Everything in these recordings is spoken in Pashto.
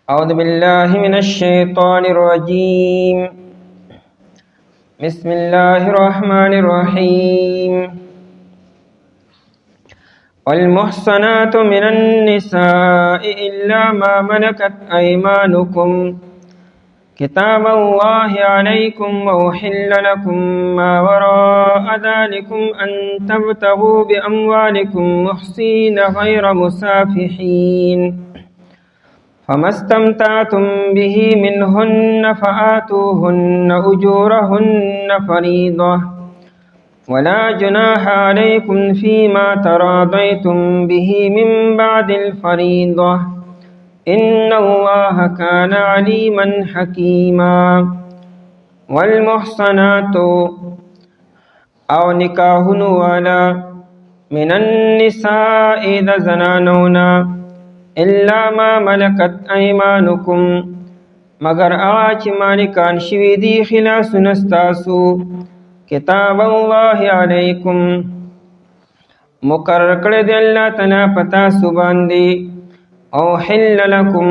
أعوذ بالله من الشيطان الرجيم. بسم الله الرحمن الرحيم. والمحصنات من النساء إلا ما ملكت أيمانكم كتاب الله عليكم وأحل لكم ما وراء ذلكم أن تبتغوا بأموالكم محصين غير مسافحين فما استمتعتم به منهن فآتوهن أجورهن فريضة ولا جناح عليكم فيما تراضيتم به من بعد الفريضة إن الله كان عليما حكيما. والمحصنات أو نكاحن والا من النساء ذا زنانونا إلا ما ملكت أيمانكم مگر آچ مالکان شوی دی خلاص نستاسو کتاب الله علیکم مقرر کړی دی الله تعالی پتا سو باندې او حل لکم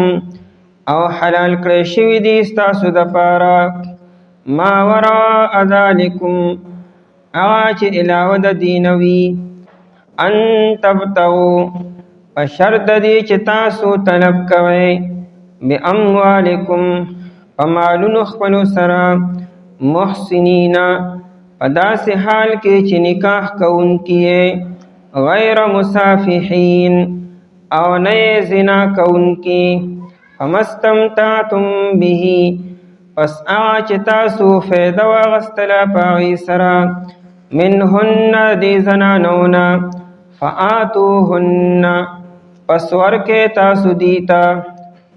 او حلال کړی شوی دی ستاسو د پاره ما وراء ذلکم آچ علاوه د دینوی ان تبتغوا پشرط دی چې تاسو طلب کوئ باموالکم پمالونو خپلو سره محسنین په داسې حال کې چې نکاح کوونکي غیر مسافحین او نه زنا کوونکي فما استمتعتم به پس هغه چې تاسو فایده واخیستله په هغې سره منهن دې زنانونه فآتوهن پس ورکې تاسو دیتا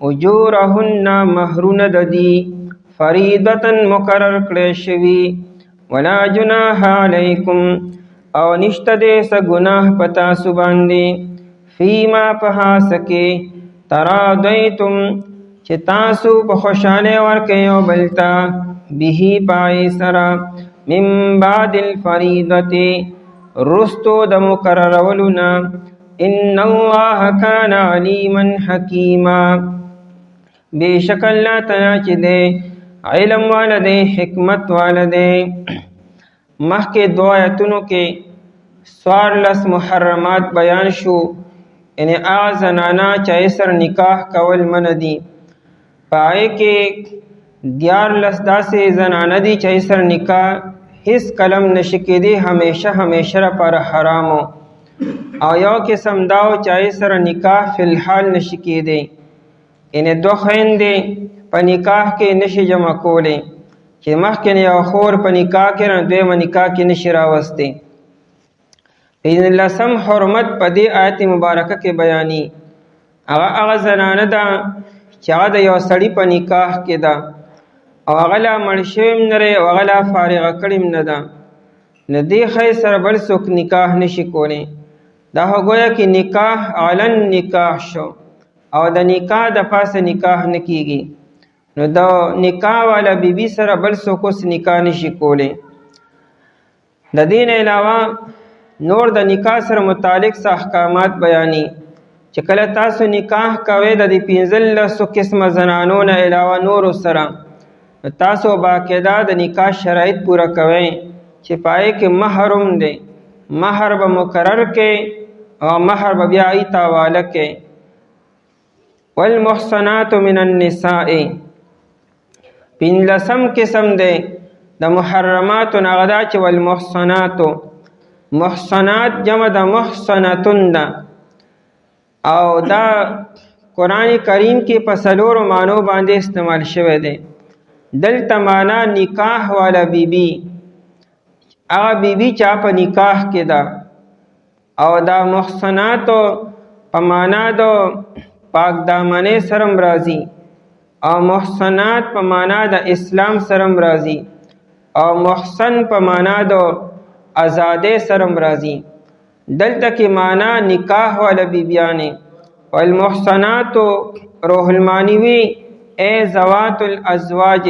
اجورهن مهرونه د دی فریضة مقرر کړی شوي ولا جناح علیکم او نشته دی څه ګناه په تاسو باندې فیما په هڅه کې تراضیتم چې تاسو په خوشحالۍ ورکئ یو بل ته به په هغې سره من بعد الفریضة رستو د مقررولو نه ان الله کان علیما حکیما بیشک الله تعالی چې دی علم والا دی حکمت والا دی. مخکې دو آیتونو کې 14 محرمات بیان شو یعنی هغه زنانه چې سر نکاح کول منع دي په هغې کې 14 داسې زنانه دي چې سر نکاح هیڅ کلم نشي کېدی همیشه لپاره حرامو او یو قسم داو چې سره نکاح فی الحال نشي کېدی یعنې دو خویندې په نکاح کې نشي جمع کولی چې مخکې یو خور په نکاح کې نه دویمه نکاح کې نشي راوستی. 15 حرمت په دې آیت مبارکه کې بیاني هغه زنانه ده چې هغه د یو سړي په نکاح کې ده او هغه لا مړ شوی هم نه دی او هغه لا فارغه کړې هم نه ده نو دې ښځې سره بل څوک نکاح نشي کولی. دا خو گویا کې نکاح علن نکاح شو او د نکاح د پاسه نکاح نه کیږي نو د نکاح والا بیبي سره بل څوک اوس نکاح نشي کولی. د دې نه علاوه نور د نکاح سره متعلق څه احکامات بیاني چې کله تاسو نکاح کوئ د دې 15 قسمه زنانو نه علاوه نورو سره تاسو باقاعده د نکاح شرایط پوره کوئ چې پای کې مہر هم دی مہر به مقرر کې او مہر به بیا ای تاواله کې. والمحصنات من النساء 15 قسم دی د محرمات هغه دا چې والمحصنات محصنات جمع د محصنتون ده او دا قرآن کریم کې په 4 معنو باندې استعمال شوی دی. دلته معنا نکاح والا بیبي هغه بیبي چا په نکاح کې ده او دا محصناتو په معنا د پاک دامنې سرم راځي او محصنات په معنا د اسلام سرم راځي او محسن په معنا د آزادې سرم راځي. دلته کې معنا نکاح والا بیبیانې والمحصنات روح المانوي ای ذوات الازواج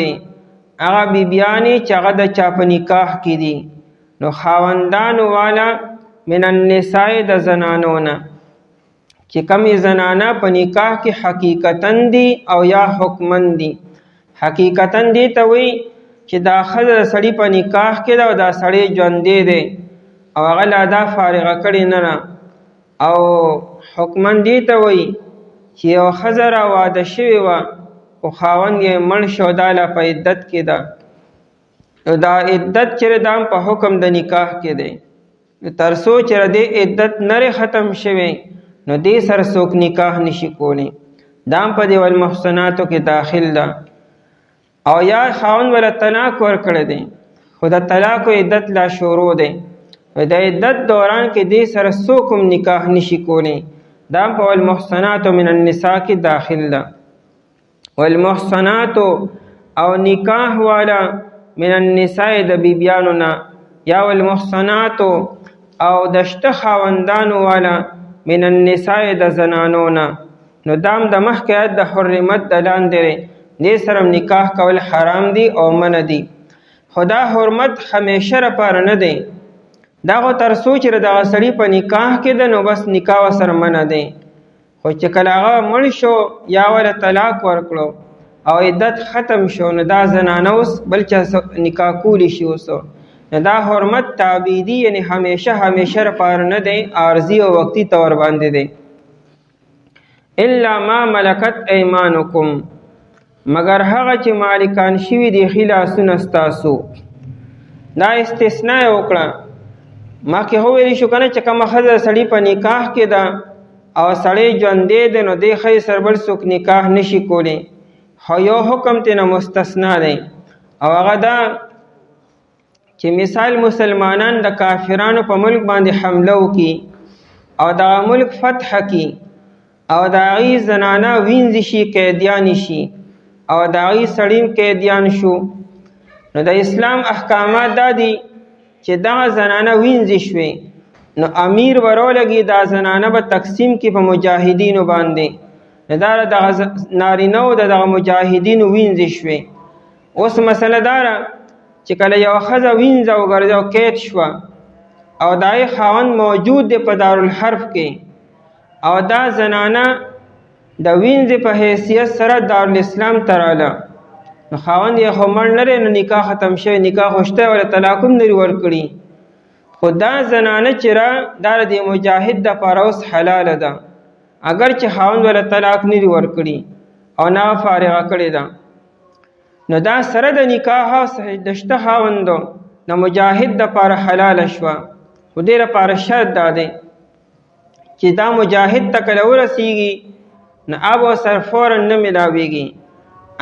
هغه بیبیانې چې هغه د چا په نکاح کې دي نو خاوندانو والا من النساء د زنانونه چې کمی زنانه په نکاح کې حقیقتاً دي او یا حکماً دي. حقیقتاً دي ته وایي چې دا ښځه د سړي په نکاح کې ده او دا سړی ژوندی دی او هغه لا دا فارغه کړې نه ده. او حکماً دي ته وایي چې یو ښځه را واده شوې وه خو خاوند یې مړ شو، دا لا په عدت کې ده. نو دا عدت چې دا په حکم د نکاح کې دی. تر څو چې د عدت نه ختم شوی نو دې سره څوک نکاح نشي کولی. دا په دې والمحصناتو کې داخل ده. او یا خاوند ولا طلاق ورکړی دی خو د طلاق عدت لا شروع دی، د عدت دوران کې دې سره څوک هم نکاح نشي کولی. دا په والمحصنات من النساء کې داخل ده. والمحصنات او نکاح والا من النساء د بیبیانو نه، یا والمحصنات او د شته خاوندانو والا من النساء د زنانو نه. نو دام د مخکې آیت د حرمت د لاندې دی، دې سره نکاح کول حرام دي او منع دي. خو دا حرمت همیشه لپاره نه دی. دا خو تر څو چې دغه سړي په نکاح کې ده نو بس نکاح ورسره منع دی. خو چې کله هغه مړ شو یا ولا طلاق ورکړو او عدت ختم شو نو دا زنانه اوس بل چا نکاح کولی شي. اوس نو دا حرمت تعبیدي یعنی همیشه لپاره نه دی، عارضي او وقتي طور باندې دی. الا ما ملکت ایمانکم، مگر هغه چې مالکان شوي دي خلاصونه ستاسو. دا استثناء وکړه. مخکې خو ویلی شو که نه چې کومه ښځه سړي په نکاح کې ده او سړی ژوندی دی نو دې ښځې سره بل څوک نکاح نشي کولی. خو یو حکم ترېنه مستثنا دی او هغه دا چې مثال مسلمانان د کافرانو په ملک باندې حمله وکړي او دغه ملک فتح کړي او د هغې زنانه وینځي شي، قیدیانې شي او د هغې سړی قیدیان شو. نو د اسلام احکامات دا دي چې دغه زنانه وینځي شوې نو امیر ورولګي دا زنانه به تقسیم کړي په مجاهدینو باندې. دا دغه نارینه او دغه مجاهدینو وینځي شوې. اوس مسله دا ده چې کله یو ښځه وینځه وګرځه او قید شوه او د هغې خاوند موجود دی په دارالحرب کې او دا زنانه د وینځې په حیثیت سره دارالاسلام ته راله، نو خاوند یې خو مړ نه دی نو نکاح ختم شوی، نکاح خو شته ولا طلاق هم نه لري ورکړي. خو دا زنانه چې را دا د مجاهد دپاره اوس حلاله ده اگر چې خاوند ولا طلاق نه لري ورکړي او نه فارغه کړې ده. نو دا سره د نکاح د شته خاوندو د مجاهد دپاره حلاله شوه. خو دې لپاره شرط دا دی چې دا مجاهد ته کله ورسیږي نو اب سر فورا نه ملاویږي،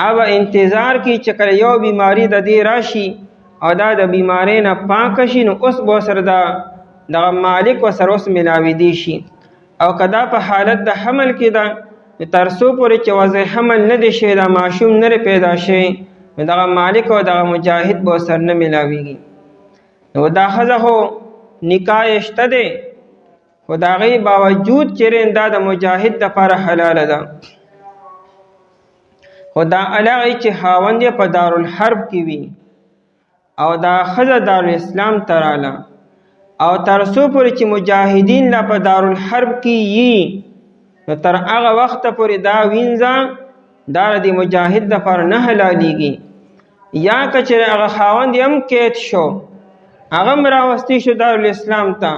اب انتظار کی چې کله یو بیماری د دې راشي او دا د بیماری نه پاک شي نو اوس به سره دغه مالک و سره اوس ملاویدی شي. او کدا په حالت د حمل کې ده تر څو پورې چې وضع حمل نه دی شوی، دا ماشوم نه پیدا شوی، نو دغه مالک او دغه مجاهد به سره نه ملاویږي. نو دا ښځه خو نکاح یې شته دی خو د هغې باوجود چې دا د مجاهد دپاره حلاله ده. خو دا علاغه چې خاوند یې په دارالحرب کې وي او دا ښځه دارالاسلام ته راله او تر څو پورې چې مجاهدین لا په دارالحرب کې یي نو تر هغه وخته پورې دا وینځه دا د مجاهد دپاره نه حلالېږي. یا که چې هغه خاوند یې هم قید شو هغه هم راوستی شو دارالاسلام ته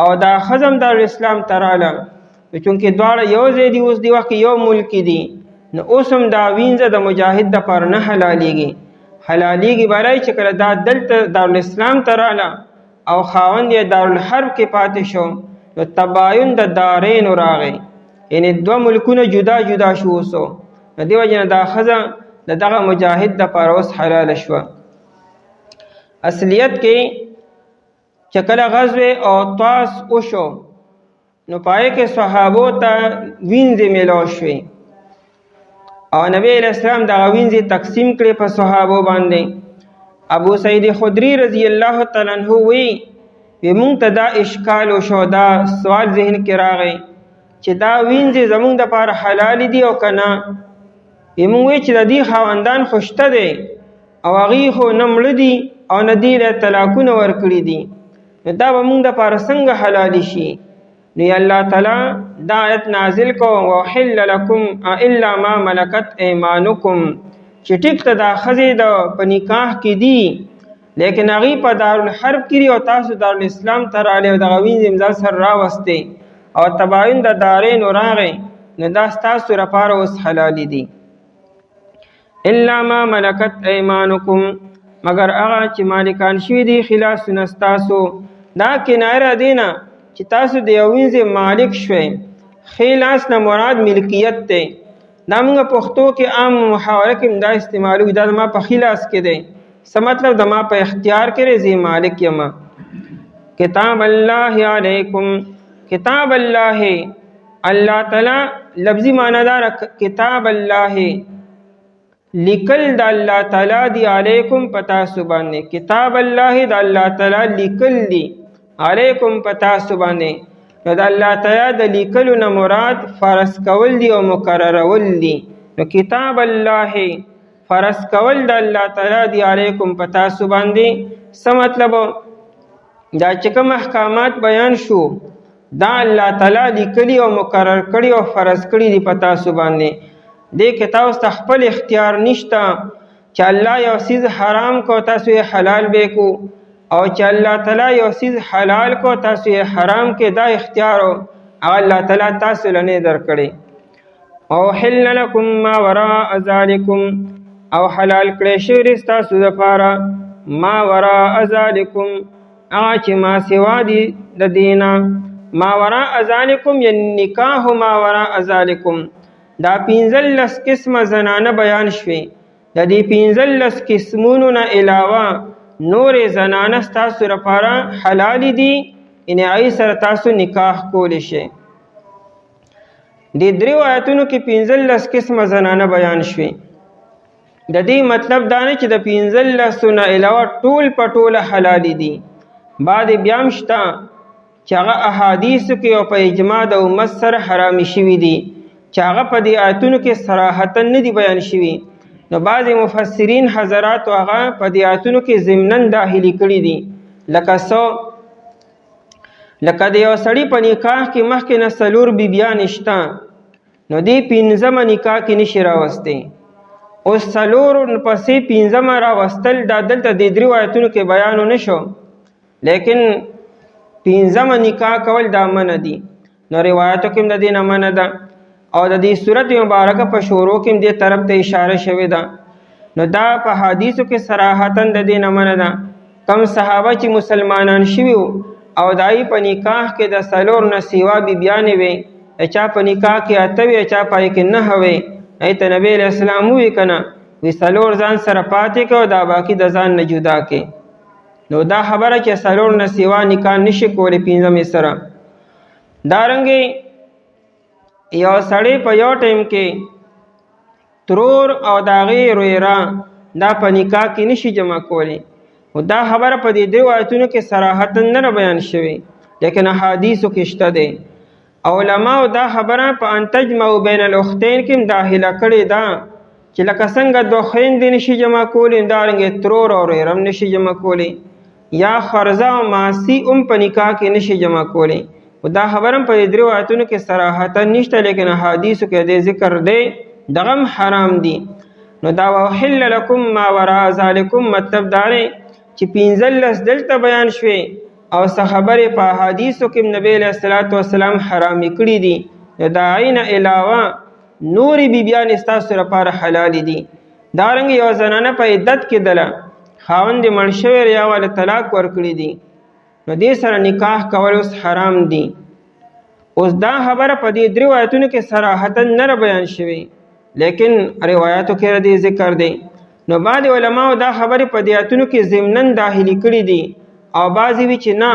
او دا ښځه هم دارالاسلام ته راله، چونکې دواړه یو ځای دي، اوس د وخت یو ملک دي، نو اوس هم دا وینځه د مجاهد دپاره نه حلالېږي. حلالېږي برای چې کله دا دلته دارالاسلام ته راله او خاوند یې دارالحرب کې پاتې شو نو تباین د دارینو راغی، یعنی دوه ملکونه جدا جدا شو. اوسو د دې وجې نه دا ښځه د دغه مجاهد دپاره اوس حلاله شوه. اصلیت کې چې کله غزوه او طاس وشو نو پای کې صحابو ته وینځې میلاو شوې او نبی علیہ السلام دغه وینځې تقسیم کړې په صحابو باندې. ابو سعید خدری رضی الله تعالی عنہ وی موږ ته دا اشکال وشو، دا سوال ذهن کې راغی چې دا وینځې زموږ دپاره حلال دي او که نه. موږ وی چې د دې خاوندان خو شته دی او هغوی خو نه مړه دي او نه دې له طلاقونه ورکړي دي، نو دا به موږ دپاره څنګه حلال شي؟ نو الله تعالی دا آیت نازل کو وحل لکم الا ما ملکت ایمانکم چې ټیک ته دا ښځې د په نکاح کې دي لیکن هغوی په دارالحرب کې دي او تاسو دارالاسلام ته راغلی او دغه وینځ امضا سره راوستې او تباین د دارینو راغی نو دا ستاسو لپاره اوس حلالې دي الا ما ملکت ایمانکم مگر هغه چې مالکان شوي دي خلاف سنه ستاسو دا کنایه دی نه چې تاسو د یو وینځ مالک شوئ ښی لاس نه مراد ملکیت دی دا موږ پښتو کې عام محاوره کې دا استعمالوي دا زما په ښي لاس کې دی څه مطلب د ما په اختیار کې دی زه مالک یم کتاب الله علیکم کتاب الله الله تعالی لفظي معنی دار کتاب الله لیکل د الله تعالی دی علیکم پتا سبحانه کتاب الله د الله تعالی لیکل دی علیکم پتا سبحانه نو د الله تعالی د لیکلو نه مراد فرض کول دی او مقررول دی نو کتاب الله فرض کول د الله تعالی دی علیکم پتا سبحانه څه مطلب دا چې کوم احکامات بیان شو دا الله تعالی لیکلی او مقرر کړی او فرض کړی دی پتا سبحانه دې کې تاسو خپل اختیار نشته چې الله یو چیز حرام کو تاسو یې حلال به کو او چې الله تعالی یو چیز حلال کو تاسو یې حرام کې دا اختیار او الله تعالی تاسو لنه درکړي او حل لكم ما وراء ذلكم او حلال کړی شوی تاسو لپاره ما وراء ذلكم هغه چې ما سوا دي د دینه ما وراء ذلكم یعنی نکاح ما وراء ذلكم دا 15 قسمه زنانه بیان شوي د دې 15 قسمونو نه علاوه نور زنانه تاسو لپاره حلال دي ان ای سره تاسو نکاح کولی شئ د دریو آیتونو کې 15 قسمه زنانه بیان شوي د دې مطلب دا نه چې د 15 نه علاوه ټول پټول حلال دي بعد بیا مشته چې هغه احادیث کې او په اجماع د امت سره حرام شوي دي چې هغه په دې آیتونو کې صراحتا نه دي بیان شوي نو بعض مفسرین حضرات هغه په دې آیتونو کې ضمناً داخلي کړي دي لکه د یو سړي په نکاح کې مخکې نه څلور بیبیان شته نو دې 15 نکاح کې نشي راوستی اوس څلور پسې 15 راوستل دا دلته د دریو آیتونو کې بیان نه شو لیکن 15 نکاح کول دا منع دي نو روایتو کې د دې نه منع ده او د دې صورت مبارکه په شروع کې دې طرف ته اشاره شوې ده نو دا په حدیثو کې صراحتاً د دې نه منع ده کم صحابه چې مسلمانان شوي او دای په نکاح کې د څلور نه سیوا بیبیانې وي چا په نکاح کې اته وي چا پای کې نه وي ایت نبی علیہ السلام وی کنه وی څلور ځان سره پاتې کو دا باقی د ځان نه جدا کې نو دا خبره چې څلور نه سیوا نکاح نشي کولی 15 سره دارنګي یو سړی په یو ټیم کې ترور او داغي رویرا دا په نکاح کې نشي جمع کولی او دا خبره په دې دوه آیتونو کې صراحتا نه بیان شوی لیکن احادیثو کې شته ده علماء دا خبره په انتجمع بین الاختین کې داخله کړي دا چې لکه څنګه دوه خويندې نشي جمع کولی دارنګ ترور او رویرا نشي جمع کولی یا خرزه او ماسی په نکاح کې نشي جمع کولی دا خبرم په دریو آیتونو کې صراحتا نشته لیکن احادیثو کې د ذکر دی دغم حرام دي نو دا وحل لكم ما وراء ذلكم مطلب دار چې 15 دلته بیان شوي او څه خبره په احادیثو کې نبی علیہ الصلوۃ والسلام حرام کړی دي دا عین علاوه نور بیبیان استاسو لپاره حلال دي دارنګ یو زنانه په عدت کې دله خاوند منشور یا ول طلاق ورکړي دي نو دې سره نکاح کول اوس حرام دي اوس دا خبره په دې درو آیتونو کې صراحتا نه بیان شوی لیکن روایتو کې دې ذکر دی نو بعض علماء دا خبره په دې آیتونو کې ضمناً داخلي کړي دي او بعضی وی چې نه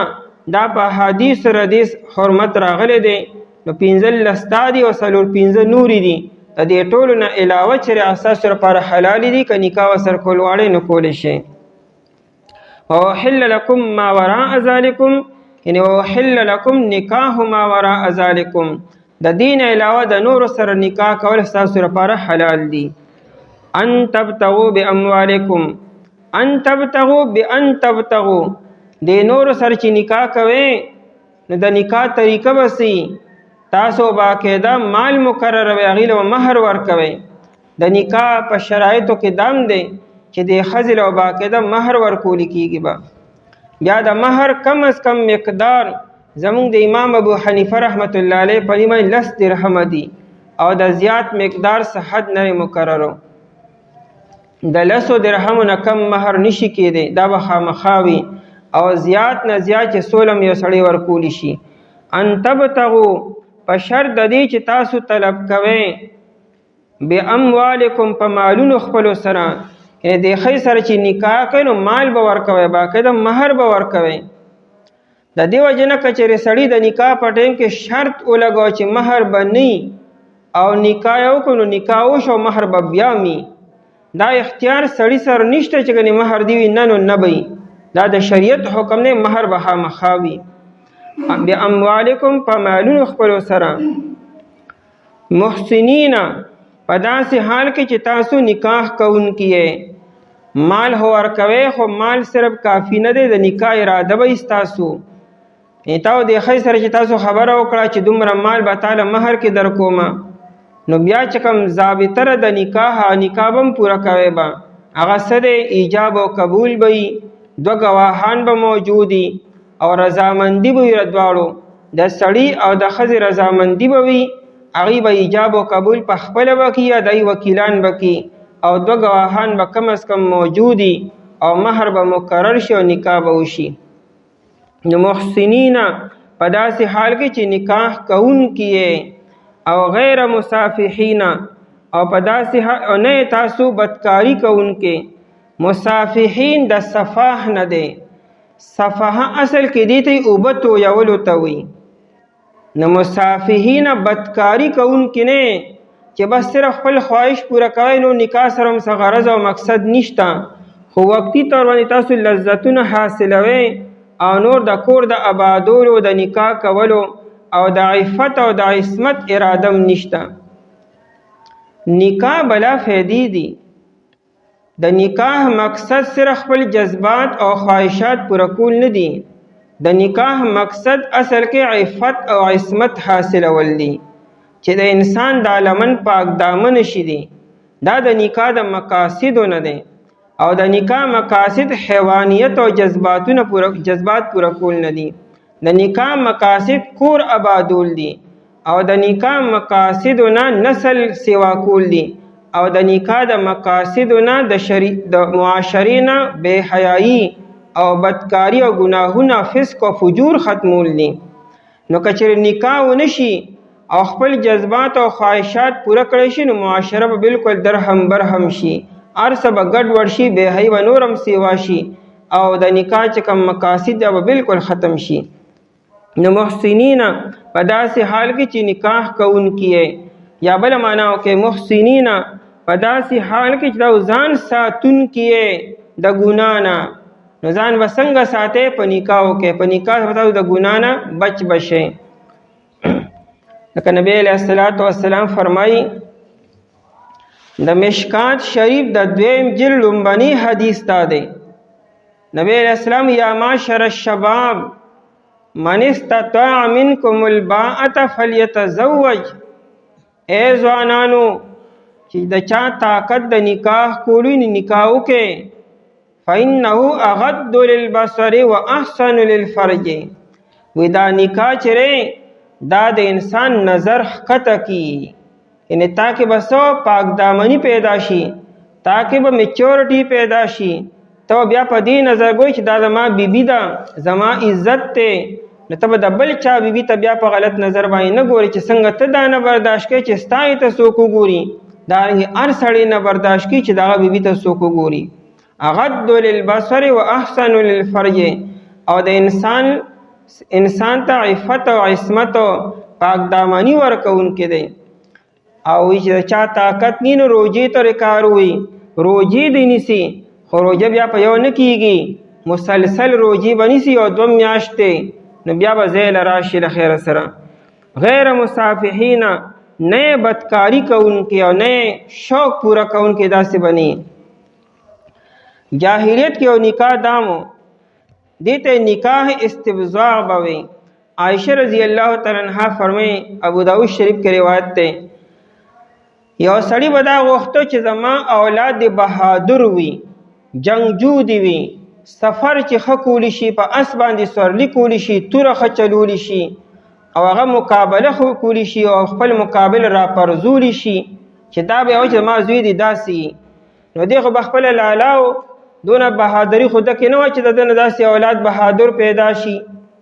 دا په حدیث سره دې حرمت راغلي دي نو 15 استادي او څلور 15 نوري دي د دې ټولو نه علاوه چې اساس لپاره حلال دي ک نکاح سر کول واړې نه کول شي وحل لكم ما وراء ذلكم یعنی وحل لكم نکاح ما وراء ذلكم د دین علاوه د نور سره نکاح کول تاسو لپاره حلال دي ان تبتغوا باموالکم ان تبتغوا بان تبتغوا د نور سره چې نکاح کوي نو د نکاح طریقه بسی تاسو باقاعده مال مقرروي هغې له مهر ورکوئ. د نکاح په شرایطو کې دام دی چې د ښځې له باقاعده مهر ورکولی کېږي به. بیا د مهر کم از کم مقدار زمونږ د امام ابو حنیفه رحمت الله علیه په دې باندې 10 درهمه دي او د زیات مقدار څه حد نه مقررو. د 10 درهمو نه کم مهر نشي کېدی، دا به خامخا وي او زیات نه زیات چې سولم یو سړی ورکولی شي. ان تبتغوا په شرط د دې چې تاسو طلب کوئ باموالکم په مالونو خپلو سره، یعنې د ښځې سره چې نکاح کوئ نو مال به ورکوئ، باقاعده مهر به ورکوئ. د دې وجې نه که چېرې سړي د نکاح په ټایم کې شرط ولګوه چې مهر به نه او نکاح یې وکړو نو نکاح وشو مهر به بیا می، دا اختیار سړي سره نشته چې ګنې مهر دې وي نه نو نه به وي. دا د شریعت حکم دی، مهر به خامخا وي. باموالکم په مالونو خپلو سره محسنین په داسې حال کې چې تاسو نکاح کوونکي یې. مال هو ورکوئ خو مال صرف کافي نه دی، د نکاح اراده به ستاسو. تاو د ښځې سره چې تاسو خبره وکړه چې دومره مال به تاله مهر کې در کومه، نو بیا چې کوم ضابطه ده د نکاح نکاح به هم پوره کوئ به. هغه څه دی ایجاب او قبول به وي، 2 ګواهان به موجودي او رضامندي به وي دواړو، د سړي او د ښځې رضامندي به وي. هغې به ایجاب او قبول په خپله به کي یا دای وکیلان به کي او 2 ګواهان به کم از کم موجودي او مهر به مقرر شي او نکاح به وشي. نو محسنین په داسې حال کې چې نکاح کوونکي یې او غیر مصافحین او په داسې حال نه تاسو بدکاري کوونکي. مصافحین د صفاح نه دی، صفحه اصل کې دی ته اوبه تویولو ته وي. نو مصافحین بدکاري کوونکي نه چې بس صرف خپل خواهش پوره کوئ، نو نکاح سره هم څه غرض او مقصد نشته، خو وقتي طور باندې تاسو لذتونه حاصلوئ او نور د کور د آبادولو د نکاح کولو او د عفت او د عصمت ارادم نشته. نکاح بلا فیدی دی. د نکاح مقصد صرف خپل جذبات او خواهشات پوره کول نه دي، د نکاح مقصد اصل کې عفت او عصمت حاصلول دي چې د انسان د لمن پاک دامن شي دي. دا د نکاح د مقاصدو نه دی او د نکاح مقاصد حیوانیت او جذبات پوره کول نه دي. د نکاح مقاصد کور آبادول دي او د نکاح مقاصدو نه نسل سیوا کول دي او د نکاح د مقاصدو نه د معاشرې نه بے حیايي او بدکاری او ګناهونه فسق او فجور ختمول دي. نو که چېرې نکاح ونشي او خپل جذبات او خواهشات پوره کړی شي نو معاشره به بالکل درهم برهم شي، هر څه به ګډوډ شي، بې حیي به نور هم سیوا شي او د نکاح چې کوم مقاصد به بالکل ختم شي. نو محسنین په داسې حال کې چې نکاح کوونکي یې، یا بله معنا وکړئ محسنین په داسې حال کې چې دا ځان ساتونکي یې د ګناه نه. نو ځان به څنګه ساتئ؟ په نکاح وکړئ، په نکاح به تاسو د ګناه نه بچ بشئ. لکه نبی علیه الصلاة والسلام فرمایي د مشکات شریف د 2 جلد لومبني حدیث تا دی. نبی علیہ السلام یا معاشر الشباب من استطاع منکم الباءة فلیتزوج. اے ځوانانو چې د چا طاقت د نکاح کولو نکاح وکړي، فإنه اغض للبصر واحسن للفرج. وی دا نکاح چرې دا د انسان نظر ښکته کی، یعنی تاکہ بسو پاک دامنی پیدا شي، تاکہ به میچورټی پیدا شي. تو بیا په دې نظر ګوي چې دا زما بیبي ده، زما عزت ته، نو ته به د بل چا بیبي ته بیا په غلط نظر باندې نه ګوري چې څنګه ته دا نه برداشت کوې چې ستا یې ته څوک وګوري. دارنګې هر سړی نه برداشت کوي چې د هغه بیبي ته څوک وګوري. اغض للبصر و احسن للفرج. او د انسان ته عفت او عصمت او پاک دامنی ورکوونکی دی. او چې چا طاقت نی نو روجې ته کار وي، روجې دی نیسي، خو روجه بیا په یو نه کیږي، مسلسل روجې به نیسي او 2 میاشتې، نو بیا به ځای له راشي له خیره سره. غیر مصافحین، نه بدکاری کوونکي او نه شوق پوره کوونکي داسې بني. جاهلیت کې او نکاح دامو دې ته نکاح استبضاع به وي عائشہ رضی اللہ تعالی عنہا فرمایي ابو داود شریف کې روایت ده یو سړی به دا غوښتو چې زما اولاد د بهادر وي، جنگجو دی وي، سفر چې ښه کولی شي، په اس باندې سورلي کولی شي، توره ښه چلولی شي او هغه مقابله خو کولی شي او خپل مقابل را پرزولی شي چې دا به وایي چې زما زوی دی داسې. نو دی خو به خپله لالاو دونه بهادري خو دکې نه وه چې د ده نه داسې اولاد بهادر پیدا شي.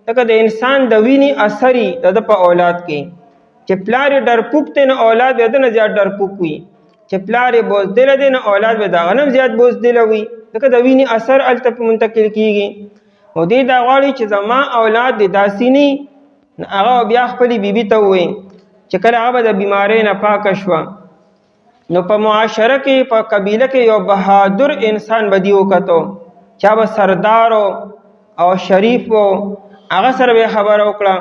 لکه د انسان د وینې اثر یي د ده په اولاد کې چې پلار یې ډرپوک دی نو اولاد به د نه زیات ډرپوک وي، چې پلار یې بوزدله دی نو اولاد به د هغه نه زیات بوزدله وي، ځکه د وینې اثر هلته منتقل کېږي. او دی دا غواړي چې زما اولاد د داسې نه، هغه بیا خپلې بیبي ته ووایي چې کله هغه به د بیمارۍ نه پاکه شوه نو په معاشره کې په قبیله کې یو بهادر انسان به دي وکتو، چا به سردار او شریف و، هغه سره به خبره وکړه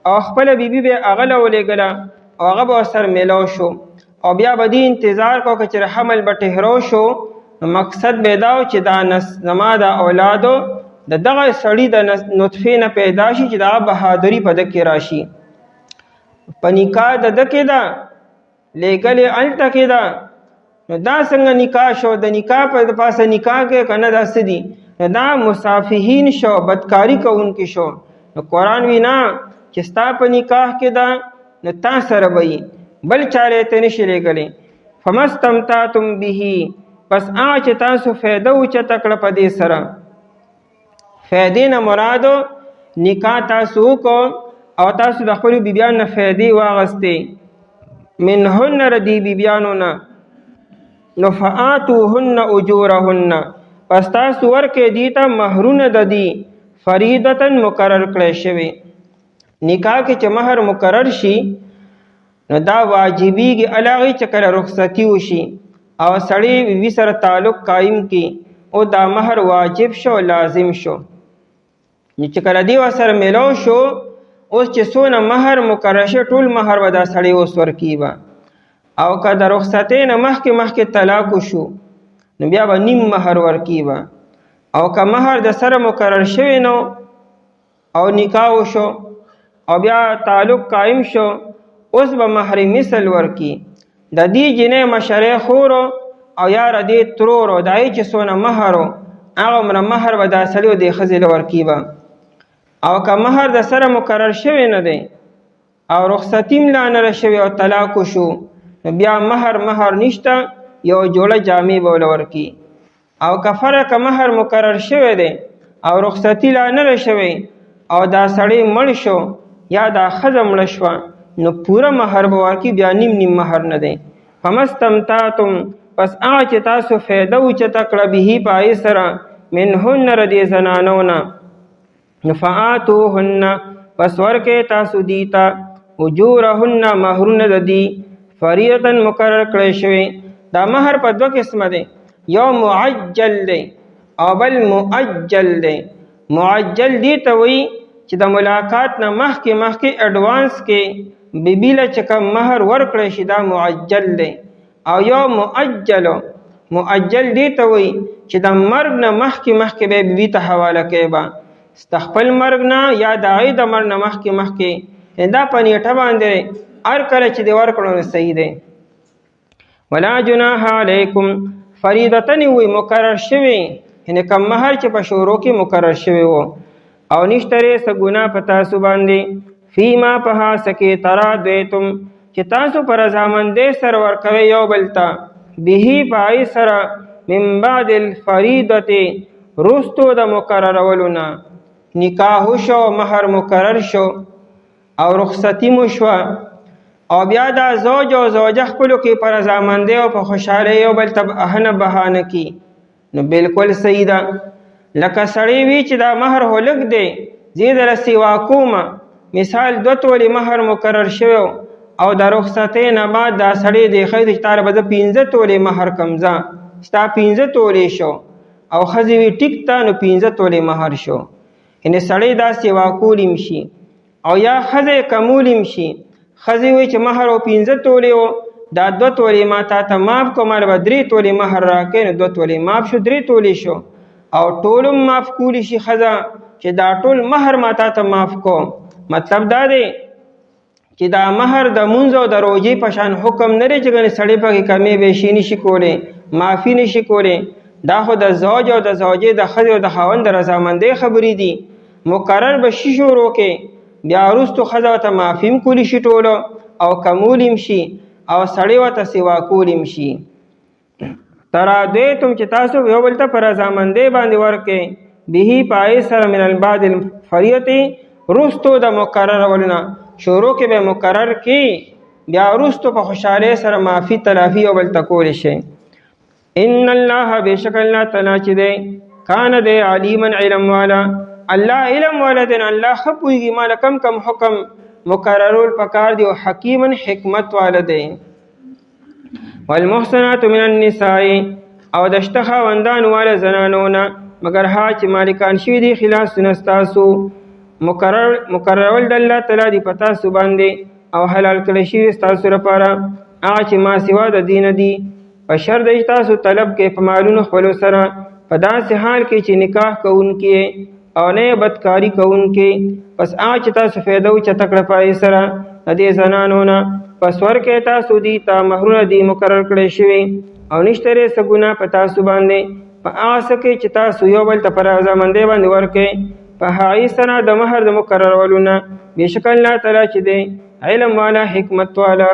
او خپله بیبي به هغه له ولېږله او هغه به ورسره میلاو شو او بیا به دې انتظار کو که چېرې حمل به ټهرو شو نو مقصد به دا و چې دا زما د اولادو د دغه سړي د نطفې نه پیدا شي چې دغه بهادري په ده کې راشي. په نکاح د ده کې ده، لیږل یې هلته کې ده، نو دا څنګه نکاح شو؟ د نکاح په پاسه نکاح کې که نه دا څه دي؟ نو دا مصافحین شو، بدکاري کوونکي شو. نو قرآن وی نه چې ستا په نکاح کې ده نو تا سره به وي، بل چاله ته نشي لیږلی. فما استمتعتم به، پس هغه چې تاسو فایده اوچته کړه په دې سره. فایدې نه مرادو نکاح تاسو وکړو او تاسو د خپلو بیبیانو نه فایدې واغستې، منهن ردی بیبیانو نه، نو فآتوهن اجورهن، پس تاسو ورکړئ دې ته مهرونه د دې فریدتا مقرر کړی شوی. نکاح کې چې مهر مقرر شي نو دا واجبېږي هغې چې کله رخصتي وشي او سړی بیبي سره تعلق قایم کړي او دا مهر واجب شو، لازم شو. نو چې کله دې ورسره میلاو شو، اوس چې څونه مهر مقرر شي ټول مهر به دا سړی اوس ورکوي به. او که د رخصتۍ نه مخکې طلاق وشو نو بیا به نیم مهر ورکوي به. او که مهر د سره مقرر شوی نو او نکاح وشو او بیا تعلق قائم شو، اوس به مهر مثل ورکي. د دې جنۍ مشرۍ خورو او یا د دې ترورو د هغې چې څونه مهر و هغه عمره مهر به دا سړي و دې ښځې له ورکي به. او که مهر د سره مقرر شوی نه دی او رخصتي م لا نه شوی او طلاق وشو نو بیا مهر نشته، یو جوړه جامې به وله ورکي. او که فرق مهر مقرر شوی دی او رخصتي لا نه شوی او دا سړی مړ شو یا دا ښځه مړه شوه نو پوره مهر به ورکي، بیا نیم مهر نه دی. فما استمتعتم، پس هغه چې تاسو فایده اوچته کړه به په هغې سره منهن د دې زنانو نه، نو فآتوهن، پس ورکړئ تاسو دې ته اجورهن مهرونه د دې فریضتا مقرر کړی شوی. دا مهر په دوه قسمه دی، یو معجل دی او بل مؤجل دی. معجل دی ته وایي چې د ملاقات نه مخکې اډوانس کې بیبي له چې کوم مهر ورکړی شي دا معجل دی. او یو مؤجل دی ته وایي چې د مرګ نه مخکې به بیبي ته حواله کوي به، د خپل مرګ نه یا د هغې د مرګ نه مخکې دا په نیټه باندې هر کله چې دې ورکړو نو صحیح دی. ولا جناح علیکم، فریضتن وی مقرر شوی، یعنی کم مهر چې په شروع کې مقرر شوی و او نشتره څه ګناه په تاسو باندې فیما په هغه کې ترادیتم چې تاسو په رضامندۍ سره ورکوئ یو بل ته به په هغې سره من بعد الفریضة رستو د مقررولو نه. نکاح شو، مهر مقرر شو او رخصتي مو شوه او بیا دا زوج او زوجه خپلو کې په رضامندۍ او په خوشحالۍ یو بل ته بهانه کي نو بالکل صحیح ده. لکه سړی وي چې دا مهر هو لږ دی، زه دله سیوا کومه، مثال 2 تولې مهر مقرر شوی او د رخصتۍ نه بعد دا سړی دی ښځې چې تاله به زه 15 تولې مهر کم ځه، ستا 15 تولې شو او ښځې وي ټیک ته نو 15 تولې مهر شو. یعنې سړی دا سیوا کولیم شي او یا ښځې کمولیم شي. ښځې وایي چې مهر او 15 تولې و، دا 2 تولې ما تا ته معاف کوم، ماله به 3 تولې مهر راکوې نو 2 تولې معاف شو، 3 تولې شو. او ټول معاف کولی شي ښځه چې دا ټول مهر ما تا ته معاف کوم مطلب دا دی چې دا مہر د مونځ او د روژې په شان حکم نه دی چې ګنې سړی پکې کمې بیشي نشي کولی معافي نشي کولی. دا خو د زوج او د زوجې د ښځې او د خاوند د رضامندۍ خبرې دي. مقرر به شي شروع کې بیا وروستو ښځه ورته معافي هم کولی شي ټولو او کمولی هم شي او سړی ورته سوا کولی هم شي. ترادیتم چې تاسو یو بل ته په رضامندۍ باندې ورکړئ به په هغې سره من البعد الفریضې وروستو د مقررولو شروع کې به مقرر کې بیا وروستو په خوشحالۍ سره معافي تلافي یو بل ته کولی شي. ان الله بېشک الله تعالی چې دی کان دی علیما علم والا الله علم والا دی الله ښه پوهېږي ما کم کم حکم مقررول پکار دی او حکیما حکمت والا دی. والمحسنات من النساء او د شته خاوندانو والا زنانو نه مګر ها چې مالکان شوي دي خلاف سنت ستاسو مقررول د الله تعالی دی په تاسو باندې او حلال کړی شوي ستاسو لپاره هغه چې ما سوا د دین دي په شرط دی تاسو طلب کې په مالونو خپلو سره په داسې حال کې چې نکاح کوونکي او نه بدکاري کوونکي پس هغه چې تاسو فایده اوچته کړه په هغې سره د دې زنانو نه پس ورکړئ تاسو دي ته مهرونه دي مقرر کړی شوي او نشته دی څه ګناه په تاسو باندې په هغه څه کې چې تاسو یو بل ته په رضامندۍ باندې ورکړئ په هغې سره د مهر د مقررولو نه بېشکه الله تعالی چې دی علم والا حکمت والا.